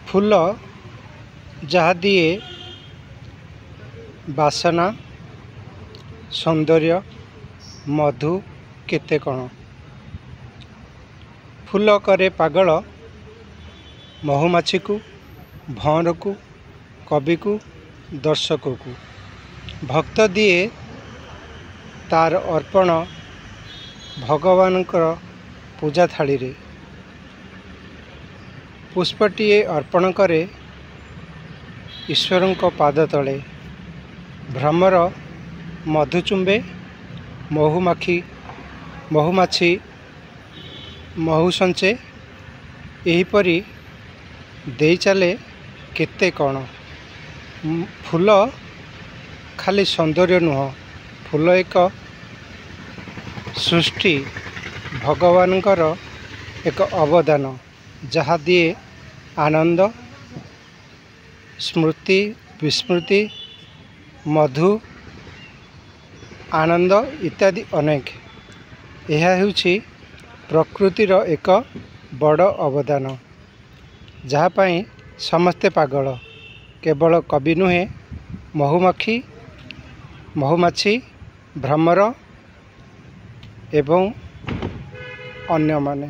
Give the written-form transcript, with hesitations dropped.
फूल जहाँ दिए बासना सौंदर्य मधु केते कण। फूल करे पागल महुमाछी को भंवर को कवि को दर्शक को। भक्त दिए तार अर्पण भगवान पूजा थाली रे। पुष्पटीए अर्पण करे ईश्वर पाद तले। भ्रमर मधु चुंबे महुमाछी महु संचे। एहीपरि देई चले केते कण। फूल खाली सौंदर्य नुह, फूल एक सृष्टि भगवानकर एक अवदान जहाँ दिए आनंद स्मृति विस्मृति मधु आनंद इत्यादि अनेक। यह हेउछि प्रकृतिर एक बड़ अवदान जहाँ पाई समस्ते पागल। केवल कवि नुहे महुमाछी भ्रमर एवं अन्य माने।